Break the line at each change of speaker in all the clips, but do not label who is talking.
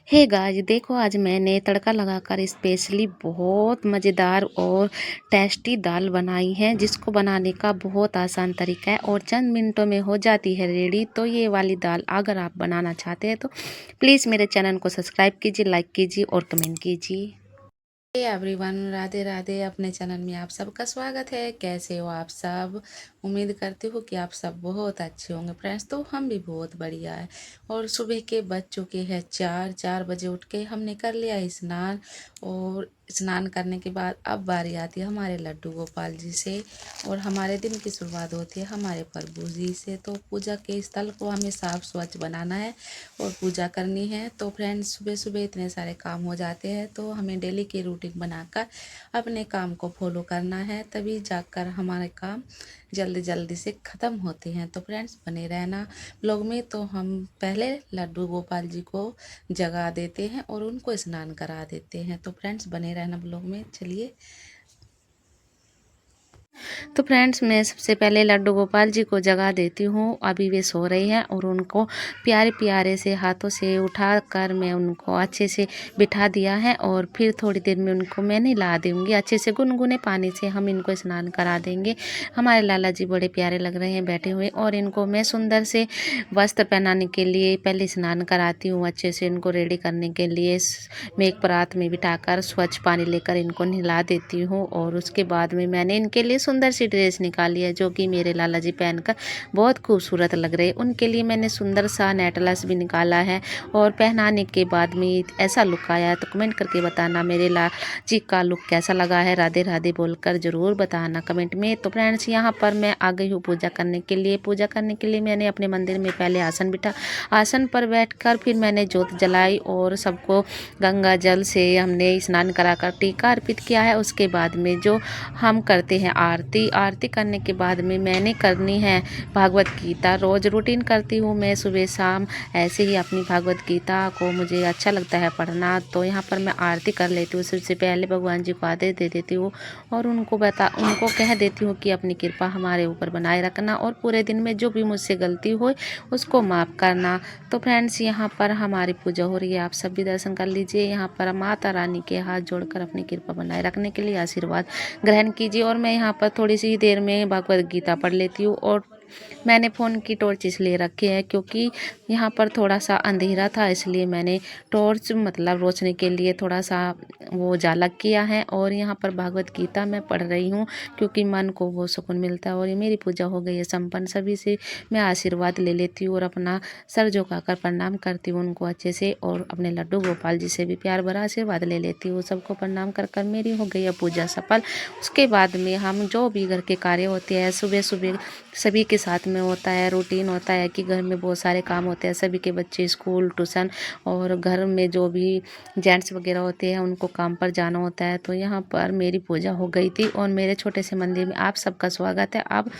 Hey guys, देखो आज मैंने तड़का लगाकर स्पेशली बहुत मज़ेदार और टेस्टी दाल बनाई है, जिसको बनाने का बहुत आसान तरीका है और चंद मिनटों में हो जाती है रेडी। तो ये वाली दाल अगर आप बनाना चाहते हैं तो प्लीज़ मेरे चैनल को सब्सक्राइब कीजिए, लाइक कीजिए और कमेंट कीजिए। Hey everyone, Radhe Radhe. अपने चैनल में आप सबका स्वागत है। कैसे हो आप सब? उम्मीद करती हूँ कि आप सब बहुत अच्छे होंगे फ्रेंड्स। तो हम भी बहुत बढ़िया है। और सुबह के बज चुके हैं 4 बजे उठ के हमने कर लिया स्नान। और स्नान करने के बाद अब बारी आती है हमारे लड्डू गोपाल जी से। और हमारे दिन की शुरुआत होती है हमारे प्रभु जी से। तो पूजा के स्थल को हमें साफ स्वच्छ बनाना है और पूजा करनी है। तो फ्रेंड्स, सुबह सुबह इतने सारे काम हो जाते हैं, तो हमें डेली की रूटीन बनाकर अपने काम को फॉलो करना है, तभी जाकर हमारे काम जल्दी जल्दी से ख़त्म होते हैं। तो फ्रेंड्स, बने रहना ब्लॉग में। तो हम पहले लड्डू गोपाल जी को जगा देते हैं और उनको स्नान करा देते हैं। तो फ्रेंड्स, बने रहना ब्लॉग में। चलिए, तो फ्रेंड्स, मैं सबसे पहले लड्डू गोपाल जी को जगा देती हूँ। अभी वे सो रहे हैं और उनको प्यारे प्यारे से हाथों से उठा कर मैं उनको अच्छे से बिठा दिया है। और फिर थोड़ी देर में उनको मैं नहला दूँगी अच्छे से, गुनगुने पानी से हम इनको स्नान करा देंगे। हमारे लाला जी बड़े प्यारे लग रहे हैं बैठे हुए। और इनको मैं सुंदर से वस्त्र पहनाने के लिए पहले स्नान कराती हूँ अच्छे से। इनको रेडी करने के लिए मैं एक परात में बिठाकर स्वच्छ पानी लेकर इनको नहला देती हूँ। और उसके बाद में मैंने इनके लिए सुंदर सी ड्रेस निकाली है, जो कि मेरे लाला जी पहनकर बहुत खूबसूरत लग रहे हैं। उनके लिए मैंने सुंदर सा नेकलेस भी निकाला है। और पहनाने के बाद में ऐसा लुक आया। तो कमेंट करके बताना मेरे लाला जी का लुक कैसा लगा है। राधे राधे बोलकर ज़रूर बताना कमेंट में। तो फ्रेंड्स, यहाँ पर मैं आ गई हूँ पूजा करने के लिए। पूजा करने के लिए मैंने अपने मंदिर में पहले आसन बिठा, आसन पर बैठकर फिर मैंने जोत जलाई और सबको गंगा जल से हमने स्नान कराकर टीका अर्पित किया है। उसके बाद में जो हम करते हैं आरती, आरती करने के बाद में मैंने करनी है भागवत गीता। रोज़ रूटीन करती हूँ मैं सुबह शाम ऐसे ही अपनी भागवत गीता को मुझे अच्छा लगता है पढ़ना। तो यहाँ पर मैं आरती कर लेती हूँ। सबसे पहले भगवान जी को आदेश दे देती हूँ और उनको कह देती हूँ कि अपनी कृपा हमारे ऊपर बनाए रखना और पूरे दिन में जो भी मुझसे गलती हो उसको माफ़ करना। तो फ्रेंड्स, यहाँ पर हमारी पूजा हो रही है, आप सब भी दर्शन कर लीजिए। यहाँ पर माता रानी के हाथ जोड़कर अपनी कृपा बनाए रखने के लिए आशीर्वाद ग्रहण कीजिए। और मैं यहाँ पर थोड़ी सी देर में भगवद गीता पढ़ लेती हूँ। और मैंने फ़ोन की टॉर्च इसलिए रखी है क्योंकि यहाँ पर थोड़ा सा अंधेरा था, इसलिए मैंने टॉर्च मतलब रोशनी के लिए थोड़ा सा वो उजाला किया है। और यहाँ पर भगवत गीता मैं पढ़ रही हूँ क्योंकि मन को वो सुकून मिलता है। और ये मेरी पूजा हो गई है संपन्न। सभी से मैं आशीर्वाद ले लेती हूँ और अपना सर झुकाकर प्रणाम करती हूँ उनको अच्छे से। और अपने लड्डू गोपाल जी से भी प्यार भरा आशीर्वाद ले लेती हूँ। सबको प्रणाम कर कर मेरी हो गई है पूजा सफल। उसके बाद में हम जो भी घर के कार्य होते हैं सुबह सुबह सभी के साथ में होता है, रूटीन होता है कि घर में बहुत सारे काम होते हैं। सभी के बच्चे स्कूल ट्यूशन और घर में जो भी जेंट्स वगैरह होते हैं उनको काम पर जाना होता है। तो यहाँ पर मेरी पूजा हो गई थी और मेरे छोटे से मंदिर में आप सबका स्वागत है। आप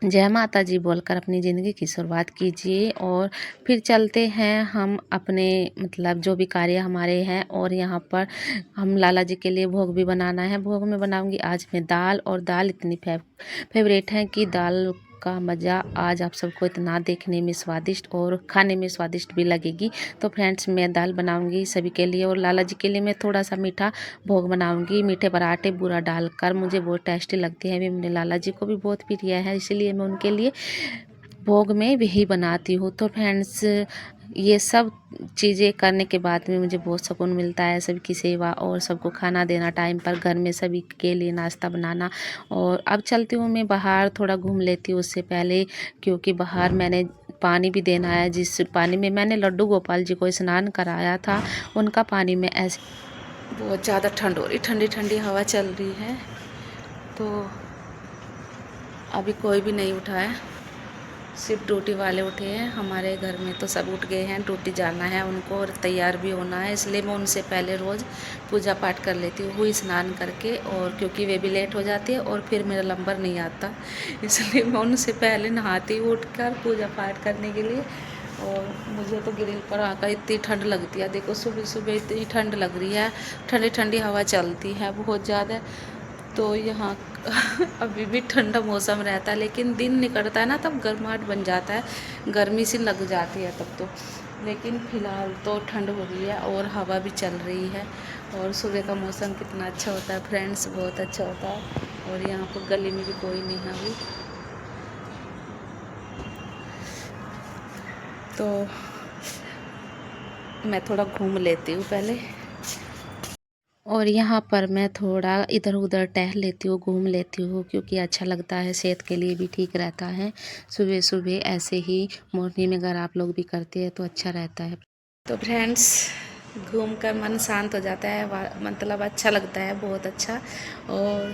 जय माता जी बोलकर अपनी ज़िंदगी की शुरुआत कीजिए। और फिर चलते हैं हम अपने मतलब जो भी कार्य हमारे हैं। और यहाँ पर हम लाला जी के लिए भोग भी बनाना है। भोग में बनाऊंगी आज मैं दाल। और दाल इतनी फेवरेट है कि दाल का मज़ा आज आप सबको इतना देखने में स्वादिष्ट और खाने में स्वादिष्ट भी लगेगी। तो फ्रेंड्स, मैं दाल बनाऊंगी सभी के लिए। और लाला जी के लिए मैं थोड़ा सा मीठा भोग बनाऊंगी। मीठे पराठे बूरा डालकर मुझे बहुत टेस्टी लगते हैं। वे मेरे लाला जी को भी बहुत प्रिय है, इसलिए मैं उनके लिए भोग में वही बनाती हूँ। तो फ्रेंड्स, ये सब चीज़ें करने के बाद में मुझे बहुत सुकून मिलता है। सबकी सेवा और सबको खाना देना टाइम पर, घर में सभी के लिए नाश्ता बनाना। और अब चलती हूँ मैं बाहर, थोड़ा घूम लेती हूँ उससे पहले, क्योंकि बाहर मैंने पानी भी देना है। जिस पानी में मैंने लड्डू गोपाल जी को स्नान कराया था उनका पानी में ऐसे बहुत ज़्यादा ठंड हो रही, ठंडी ठंडी हवा चल रही है। तो अभी कोई भी नहीं उठा है, सिर्फ ड्यूटी वाले उठे हैं। हमारे घर में तो सब उठ गए हैं, ड्यूटी जाना है उनको और तैयार भी होना है। इसलिए मैं उनसे पहले रोज़ पूजा पाठ कर लेती हूँ स्नान करके। और क्योंकि वे भी लेट हो जाती है और फिर मेरा नंबर नहीं आता, इसलिए मैं उनसे पहले नहाती हूँ उठकर पूजा पाठ करने के लिए। और मुझे तो ग्रिल पर आकर इतनी ठंड लगती है, देखो सुबह सुबह इतनी ठंड लग रही है। ठंडी ठंडी हवा चलती है बहुत ज़्यादा। तो यहाँ अभी भी ठंडा मौसम रहता है, लेकिन दिन निकलता है ना तब गर्माहट बन जाता है, गर्मी सी लग जाती है तब। तो लेकिन फ़िलहाल तो ठंड हो रही है और हवा भी चल रही है। और सुबह का मौसम कितना अच्छा होता है फ्रेंड्स, बहुत अच्छा होता है। और यहाँ पर गली में भी कोई नहीं है अभी, तो मैं थोड़ा घूम लेती हूँ पहले। और यहाँ पर मैं थोड़ा इधर उधर टहल लेती हूँ, घूम लेती हूँ, क्योंकि अच्छा लगता है, सेहत के लिए भी ठीक रहता है। सुबह सुबह ऐसे ही मॉर्निंग में अगर आप लोग भी करते हैं तो अच्छा रहता है। तो फ्रेंड्स, घूम कर मन शांत हो जाता है, मतलब अच्छा लगता है, बहुत अच्छा। और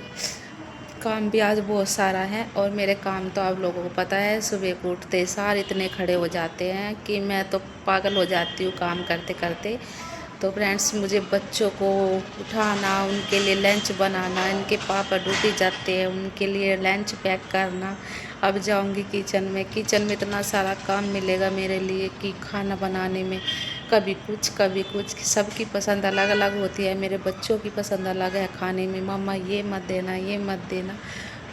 काम भी आज बहुत सारा है। और मेरे काम तो आप लोगों को पता है, सुबह को उठते सार इतने खड़े हो जाते हैं कि मैं तो पागल हो जाती हूँ काम करते करते। तो फ्रेंड्स, मुझे बच्चों को उठाना, उनके लिए लंच बनाना, इनके पापा ड्यूटी जाते हैं, उनके लिए लंच पैक करना। अब जाऊंगी किचन में, किचन में इतना सारा काम मिलेगा मेरे लिए कि खाना बनाने में कभी कुछ कभी कुछ, सबकी पसंद अलग अलग होती है। मेरे बच्चों की पसंद अलग है खाने में, मम्मा ये मत देना, ये मत देना।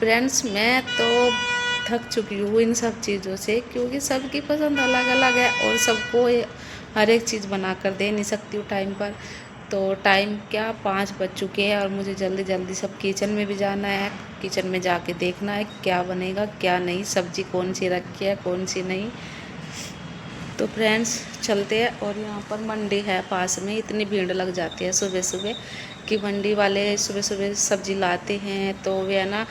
फ्रेंड्स, मैं तो थक चुकी हूँ इन सब चीज़ों से, क्योंकि सबकी पसंद अलग अलग है और सबको हर एक चीज़ बना कर दे नहीं सकती हूँ टाइम पर। तो टाइम क्या, 5 बज चुके हैं और मुझे जल्दी जल्दी सब किचन में भी जाना है। किचन में जाके देखना है क्या बनेगा क्या नहीं, सब्जी कौन सी रखी है कौन सी नहीं। तो फ्रेंड्स, चलते हैं। और यहाँ पर मंडी है पास में, इतनी भीड़ लग जाती है सुबह सुबह कि मंडी वाले सुबह सुबह सब्ज़ी लाते हैं। तो वे है ना,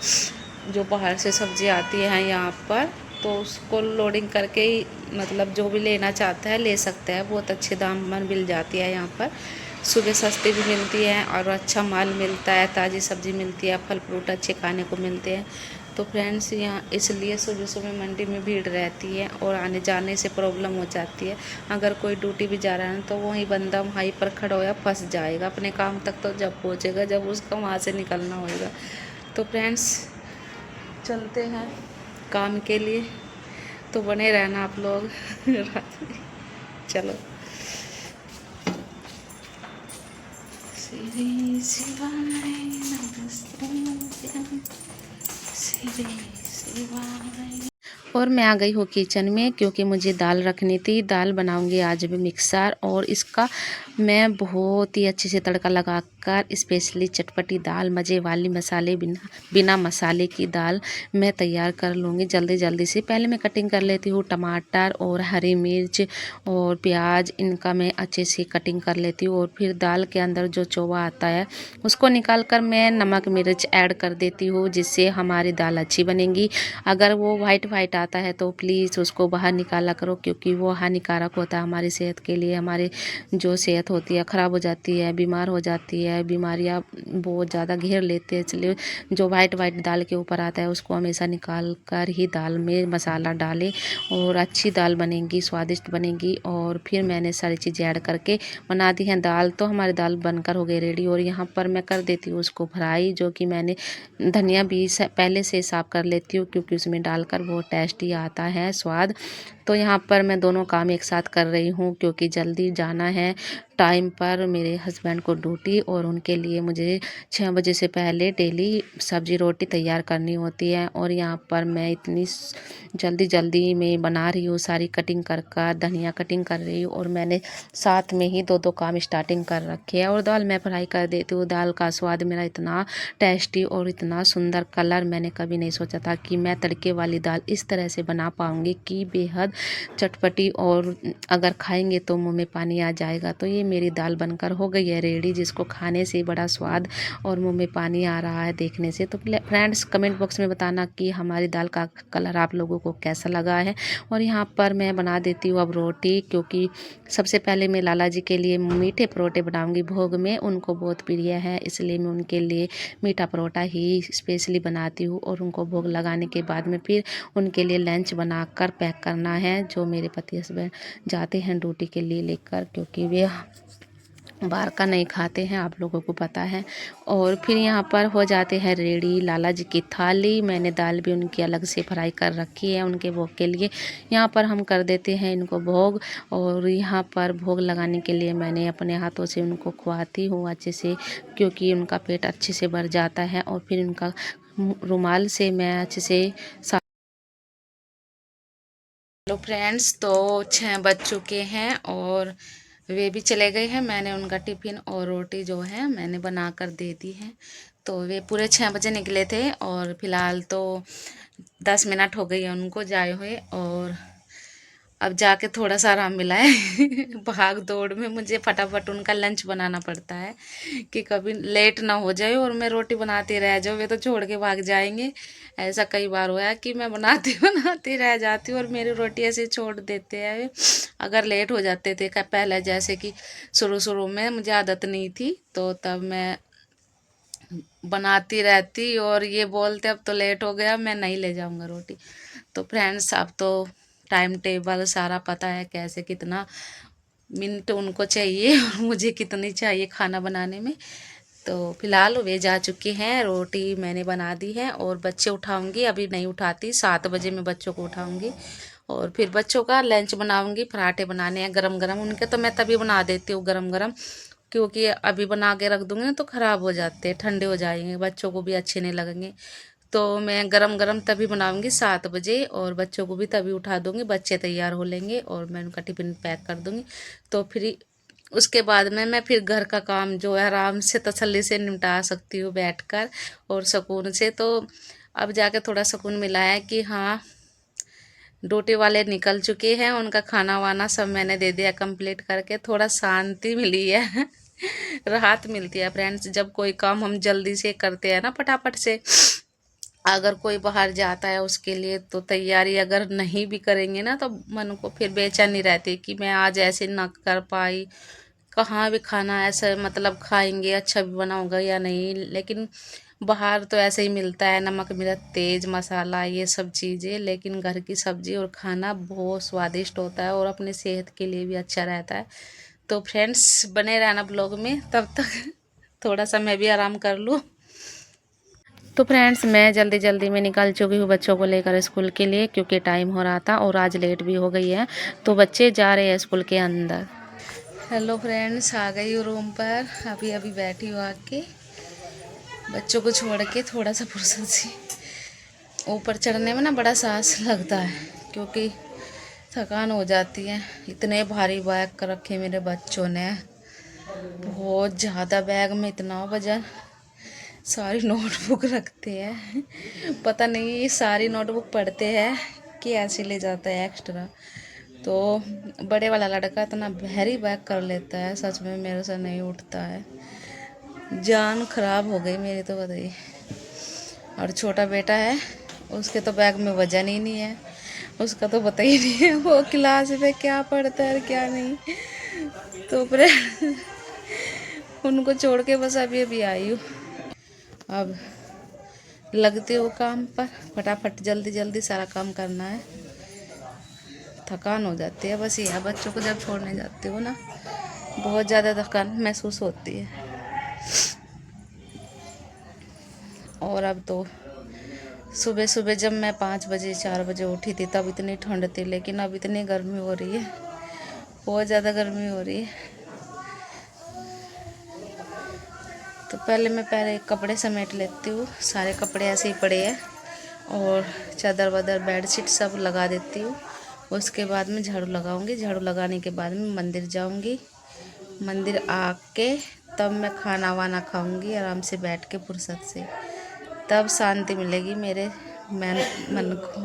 जो बाहर से सब्ज़ी आती है यहाँ पर, तो उसको लोडिंग करके ही, मतलब जो भी लेना चाहता है ले सकता है। बहुत अच्छे दाम में मिल जाती है यहाँ पर, सुबह सस्ती भी मिलती है और अच्छा माल मिलता है, ताज़ी सब्ज़ी मिलती है, फल फ्रूट अच्छे खाने को मिलते हैं। तो फ्रेंड्स, यहाँ इसलिए सुबह सुबह मंडी में भीड़ रहती है और आने जाने से प्रॉब्लम हो जाती है। अगर कोई ड्यूटी भी जा रहा है तो वहीं बंदा वहीं पर खड़ा होया फंस जाएगा अपने काम तक, तो जब पहुँचेगा जब उसका वहाँ से निकलना होगा। तो फ्रेंड्स, चलते हैं काम के लिए, तो बने रहना आप लोग। चलो। श्री शिवाय नमस्ते, श्री शिवाय। और मैं आ गई हूँ किचन में, क्योंकि मुझे दाल रखनी थी। दाल बनाऊंगी आज भी मिक्सर, और इसका मैं बहुत ही अच्छे से तड़का लगाकर स्पेशली चटपटी दाल, मज़े वाली, मसाले बिना मसाले की दाल मैं तैयार कर लूँगी जल्दी जल्दी से। पहले मैं कटिंग कर लेती हूँ टमाटर और हरी मिर्च और प्याज, इनका मैं अच्छे से कटिंग कर लेती हूँ। और फिर दाल के अंदर जो चोवा आता है उसको निकाल कर मैं नमक मिर्च ऐड कर देती हूँ, जिससे हमारी दाल अच्छी बनेगी। अगर वो वाइट वाइट आता है तो प्लीज़ उसको बाहर निकाला करो, क्योंकि वो हानिकारक होता है हमारी सेहत के लिए। हमारी जो सेहत होती है ख़राब हो जाती है, बीमार हो जाती है, बीमारियां बहुत ज़्यादा घेर लेते हैं। इसलिए जो वाइट वाइट दाल के ऊपर आता है उसको हमेशा निकाल कर ही दाल में मसाला डालें, और अच्छी दाल बनेगी, स्वादिष्ट बनेगी। और फिर मैंने सारी चीज़ें ऐड करके बना दी हैं दाल। तो हमारी दाल बनकर हो गई रेडी। और यहाँ पर मैं कर देती हूँ उसको फ्राई, जो कि मैंने धनिया भी पहले से साफ़ कर लेती हूँ, क्योंकि उसमें डालकर बहुत टेस्टी आता है स्वाद। तो यहाँ पर मैं दोनों काम एक साथ कर रही हूँ, क्योंकि जल्दी जाना है टाइम पर मेरे हस्बैंड को ड्यूटी, और उनके लिए मुझे 6 बजे से पहले डेली सब्जी रोटी तैयार करनी होती है। और यहाँ पर मैं इतनी जल्दी जल्दी में बना रही हूँ, सारी कटिंग कर कर धनिया कटिंग कर रही हूँ, और मैंने साथ में ही दो दो काम स्टार्टिंग कर रखे हैं। और दाल मैं फ्राई कर देती हूँ। दाल का स्वाद मेरा इतना टेस्टी और इतना सुंदर कलर, मैंने कभी नहीं सोचा था कि मैं तड़के वाली दाल इस तरह से बना पाऊँगी, कि बेहद चटपटी, और अगर खाएंगे तो मुंह में पानी आ जाएगा। तो ये मेरी दाल बनकर हो गई है रेडी, जिसको खाने से बड़ा स्वाद और मुंह में पानी आ रहा है देखने से। तो फ्रेंड्स, कमेंट बॉक्स में बताना कि हमारी दाल का कलर आप लोगों को कैसा लगा है। और यहाँ पर मैं बना देती हूँ अब रोटी, क्योंकि सबसे पहले मैं लाला जी के लिए मीठे परोठे बनाऊंगी भोग में, उनको बहुत प्रिय है, इसलिए मैं उनके लिए मीठा परोठा ही स्पेशली बनाती हूँ। और उनको भोग लगाने के बाद में फिर उनके लिए लंच बनाकर पैक करना है, जो मेरे पति हस्बैंड जाते हैं ड्यूटी के लिए लेकर, क्योंकि वे बाहर का नहीं खाते हैं, आप लोगों को पता है। और फिर यहाँ पर हो जाते हैं रेडी लाला जी की थाली। मैंने दाल भी उनकी अलग से फ्राई कर रखी है उनके भोग के लिए। यहाँ पर हम कर देते हैं इनको भोग। और यहाँ पर भोग लगाने के लिए मैंने अपने हाथों से उनको खुआती हूँ अच्छे से, क्योंकि उनका पेट अच्छे से भर जाता है। और फिर उनका रुमाल से मैं अच्छे से हेलो फ्रेंड्स, तो 6 बज चुके हैं और वे भी चले गए हैं। मैंने उनका टिफ़िन और रोटी जो है मैंने बना कर दे दी है। तो वे पूरे 6 बजे निकले थे और फ़िलहाल तो 10 मिनट हो गई है उनको जाए हुए, और अब जाके थोड़ा सा आराम मिला है। भाग दौड़ में मुझे फटाफट उनका लंच बनाना पड़ता है कि कभी लेट ना हो जाए और मैं रोटी बनाती रह जाऊँ, वे तो छोड़ के भाग जाएंगे। ऐसा कई बार हुआ है कि मैं बनाती बनाती रह जाती हूँ और मेरी रोटी ऐसे छोड़ देते हैं अगर लेट हो जाते थे। पहले जैसे कि शुरू शुरू में मुझे आदत नहीं थी, तो तब मैं बनाती रहती और ये बोलते अब तो लेट हो गया, मैं नहीं ले जाऊंगा रोटी। तो फ्रेंड्स, अब तो टाइम टेबल सारा पता है, कैसे कितना मिनट उनको चाहिए और मुझे कितनी चाहिए खाना बनाने में। तो फिलहाल वे जा चुके हैं, रोटी मैंने बना दी है और बच्चे उठाऊंगी। अभी नहीं उठाती, 7 बजे मैं बच्चों को उठाऊंगी और फिर बच्चों का लंच बनाऊंगी। पराठे बनाने हैं गरम गरम उनके, तो मैं तभी बना देती हूँ गरम गरम, क्योंकि अभी बना के रख दूंगी ना तो ख़राब हो जाते हैं, ठंडे हो जाएंगे, बच्चों को भी अच्छे नहीं लगेंगे। तो मैं गरम गरम तभी बनाऊंगी 7 बजे और बच्चों को भी तभी उठा दूंगी। बच्चे तैयार हो लेंगे और मैं उनका टिफ़िन पैक कर दूंगी। तो फिर उसके बाद में मैं फिर घर का काम जो है आराम से तसल्ली से निपटा सकती हूँ बैठकर और सुकून से। तो अब जाके थोड़ा सुकून मिला है कि हाँ, ड्यूटी वाले निकल चुके हैं, उनका खाना वाना सब मैंने दे दिया कंप्लीट करके। थोड़ा शांति मिली है। राहत मिलती है फ्रेंड्स, जब कोई काम हम जल्दी से करते हैं ना फटाफट से। अगर कोई बाहर जाता है उसके लिए तो तैयारी अगर नहीं भी करेंगे ना, तो मन को फिर बेचैनी रहती है कि मैं आज ऐसे ना कर पाई, कहाँ भी खाना ऐसा मतलब खाएंगे, अच्छा भी बनाऊंगा या नहीं। लेकिन बाहर तो ऐसे ही मिलता है, नमक मिर्च तेज़ मसाला ये सब चीज़ें, लेकिन घर की सब्ज़ी और खाना बहुत स्वादिष्ट होता है और अपनी सेहत के लिए भी अच्छा रहता है। तो फ्रेंड्स, बने रहना ब्लॉग में, तब तक थोड़ा सा मैं भी आराम कर लूँ। तो फ्रेंड्स, मैं जल्दी जल्दी में निकल चुकी हूँ बच्चों को लेकर स्कूल के लिए, क्योंकि टाइम हो रहा था और आज लेट भी हो गई है। तो बच्चे जा रहे हैं स्कूल के अंदर। हेलो फ्रेंड्स, आ गई हूँ रूम पर, अभी अभी बैठी हूँ आके बच्चों को छोड़ के थोड़ा सा फुर्सत से। ऊपर चढ़ने में ना बड़ा साहस लगता है, क्योंकि थकान हो जाती है। इतने भारी बैग कर रखे मेरे बच्चों ने, बहुत ज़्यादा बैग में इतना वजन। सारी नोटबुक रखते हैं, पता नहीं ये सारी नोटबुक पढ़ते हैं कि ऐसे ले जाता है एक्स्ट्रा। तो बड़े वाला लड़का इतना भारी बैग कर लेता है, सच में मेरे से नहीं उठता है, जान खराब हो गई मेरी तो बताइए। और छोटा बेटा है, उसके तो बैग में वजन ही नहीं है, उसका तो पता ही नहीं है वो क्लास में क्या पढ़ता है और क्या नहीं। तो फिर उनको छोड़ के बस अभी अभी आई हूँ। अब लगती हूँ काम पर, फटाफट जल्दी जल्दी सारा काम करना है। थकान हो जाती है बस ये, बच्चों को जब छोड़ने जाती हूँ ना, बहुत ज़्यादा थकान महसूस होती है। और अब तो सुबह सुबह जब मैं 5 बजे 4 बजे उठी थी तब इतनी ठंड थी, लेकिन अब इतनी गर्मी हो रही है, बहुत ज़्यादा गर्मी हो रही है। तो पहले कपड़े समेट लेती हूँ, सारे कपड़े ऐसे ही पड़े हैं और चादर वादर बेडशीट सब लगा देती हूँ। उसके बाद में झाड़ू लगाऊंगी, झाड़ू लगाने के बाद में मंदिर जाऊंगी, मंदिर आके तब मैं खाना वाना खाऊंगी आराम से बैठ के फुर्सत से। तब शांति मिलेगी मेरे मन को,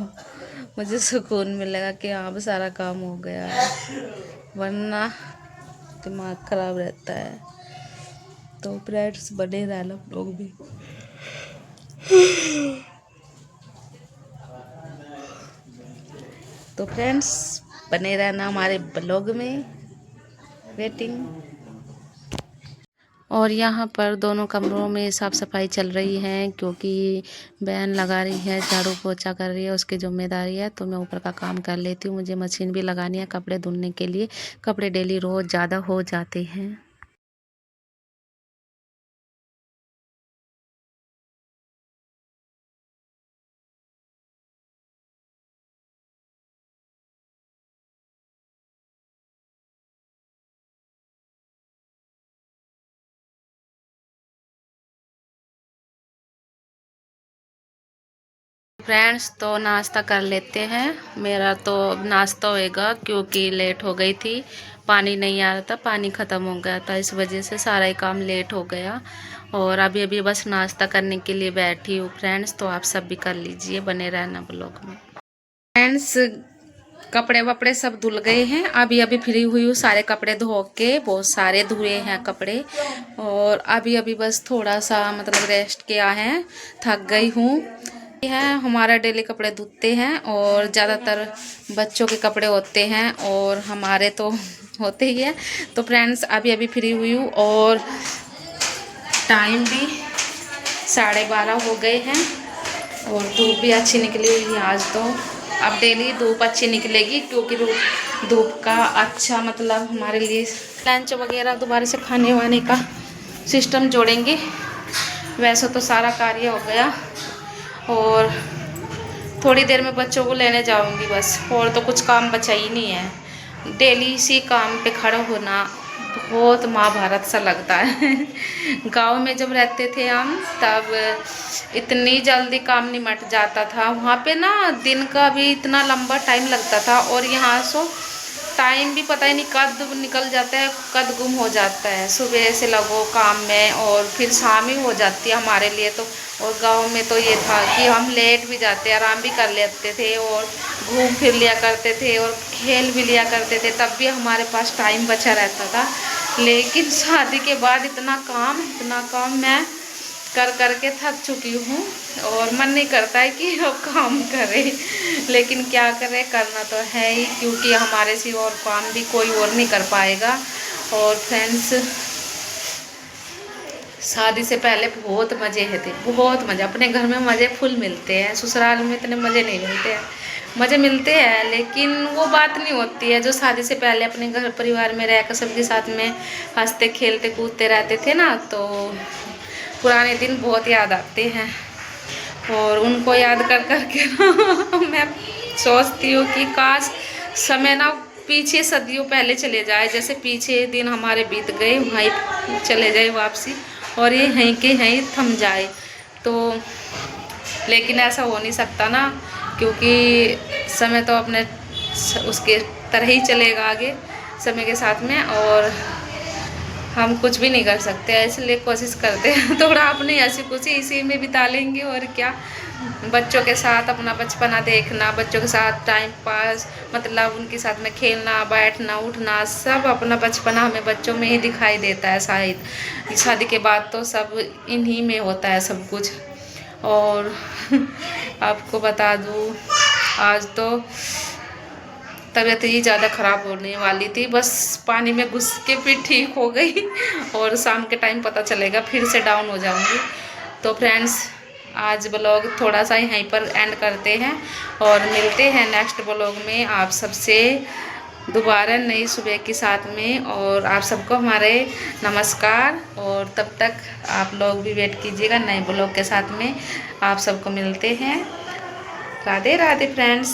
मुझे सुकून मिलेगा कि हाँ अब सारा काम हो गया है, वरना दिमाग ख़राब रहता है। तो फ्रेंड्स, बने रहना लोग भी। तो फ्रेंड्स, बने रहना हमारे ब्लॉग में। वेटिंग। और यहाँ पर दोनों कमरों में साफ़ सफाई चल रही है, क्योंकि बहन लगा रही है, झाड़ू पोछा कर रही है, उसकी जिम्मेदारी है। तो मैं ऊपर का काम कर लेती हूँ, मुझे मशीन भी लगानी है कपड़े धुलने के लिए, कपड़े डेली रोज़ ज़्यादा हो जाते हैं। फ्रेंड्स तो नाश्ता कर लेते हैं। मेरा तो नाश्ता होएगा क्योंकि लेट हो गई थी, पानी नहीं आ रहा था, पानी ख़त्म हो गया था, इस वजह से सारा ही काम लेट हो गया। और अभी अभी बस नाश्ता करने के लिए बैठी हूँ फ्रेंड्स, तो आप सब भी कर लीजिए, बने रहना ब्लॉग में। फ्रेंड्स कपड़े वपड़े सब धुल गए हैं, अभी अभी फ्री हुई हूँ, सारे कपड़े धो के, बहुत सारे धुए हैं कपड़े। और अभी अभी बस थोड़ा सा मतलब रेस्ट किया है, थक गई हूँ। है हमारा डेली कपड़े धुलते हैं और ज़्यादातर बच्चों के कपड़े होते हैं और हमारे तो होते ही है। तो फ्रेंड्स अभी अभी फ्री हुई हूँ और टाइम भी 12:30 हो गए हैं और धूप भी अच्छी निकली हुई है आज तो। अब डेली धूप अच्छी निकलेगी क्योंकि धूप का अच्छा मतलब हमारे लिए लंच वगैरह दोबारा से खाने वाने का सिस्टम जोड़ेंगे। वैसे तो सारा कार्य हो गया और थोड़ी देर में बच्चों को लेने जाऊंगी बस, और तो कुछ काम बचा ही नहीं है। डेली इसी काम पे खड़ा होना बहुत महाभारत सा लगता है। गांव में जब रहते थे हम तब इतनी जल्दी काम निमट जाता था, वहाँ पे ना दिन का भी इतना लंबा टाइम लगता था और यहाँ सो टाइम भी पता ही नहीं कब निकल जाता है, कब गुम हो जाता है। सुबह से लगो काम में और फिर शाम ही हो जाती है हमारे लिए तो। और गांव में तो ये था कि हम लेट भी जाते, आराम भी कर लेते थे और घूम फिर लिया करते थे और खेल भी लिया करते थे, तब भी हमारे पास टाइम बचा रहता था। लेकिन शादी के बाद इतना काम मैं कर करके थक चुकी हूँ और मन नहीं करता है कि अब काम करें, लेकिन क्या करें, करना तो है ही क्योंकि हमारे सिवा और काम भी कोई और नहीं कर पाएगा। और फ्रेंड्स शादी से पहले बहुत मज़े थे, बहुत मज़े, अपने घर में मज़े फुल मिलते हैं, ससुराल में इतने मज़े नहीं मिलते हैं। मज़े मिलते हैं लेकिन वो बात नहीं होती है जो शादी से पहले अपने घर परिवार में रहकर सबके साथ में हंसते खेलते कूदते रहते थे ना, तो पुराने दिन बहुत याद आते हैं। और उनको याद कर करके मैं सोचती हूँ कि काश समय ना पीछे सदियों पहले चले जाए, जैसे पीछे दिन हमारे बीत गए वहीं चले जाए वापसी और ये यहीं के यहीं थम जाए। तो लेकिन ऐसा हो नहीं सकता ना, क्योंकि समय तो अपने उसके तरह ही चलेगा आगे समय के साथ में और हम कुछ भी नहीं कर सकते। इसलिए कोशिश करते हैं थोड़ा अपनी हंसी खुशी इसी में बिता लेंगे और क्या। बच्चों के साथ अपना बचपना देखना, बच्चों के साथ टाइम पास मतलब उनके साथ में खेलना बैठना उठना, सब अपना बचपना हमें बच्चों में ही दिखाई देता है। शायद शादी के बाद तो सब इन्हीं में होता है सब कुछ। और आपको बता दूँ आज तो तबीयत ही ज़्यादा ख़राब होने वाली थी, बस पानी में घुस के फिर ठीक हो गई और शाम के टाइम पता चलेगा फिर से डाउन हो जाऊंगी। तो फ्रेंड्स आज ब्लॉग थोड़ा सा यहीं पर एंड करते हैं और मिलते हैं नेक्स्ट ब्लॉग में आप सबसे दोबारा नई सुबह के साथ में। और आप सबको हमारे नमस्कार और तब तक आप लोग भी वेट कीजिएगा नए ब्लॉग के साथ में। आप सबको मिलते हैं। राधे राधे फ्रेंड्स।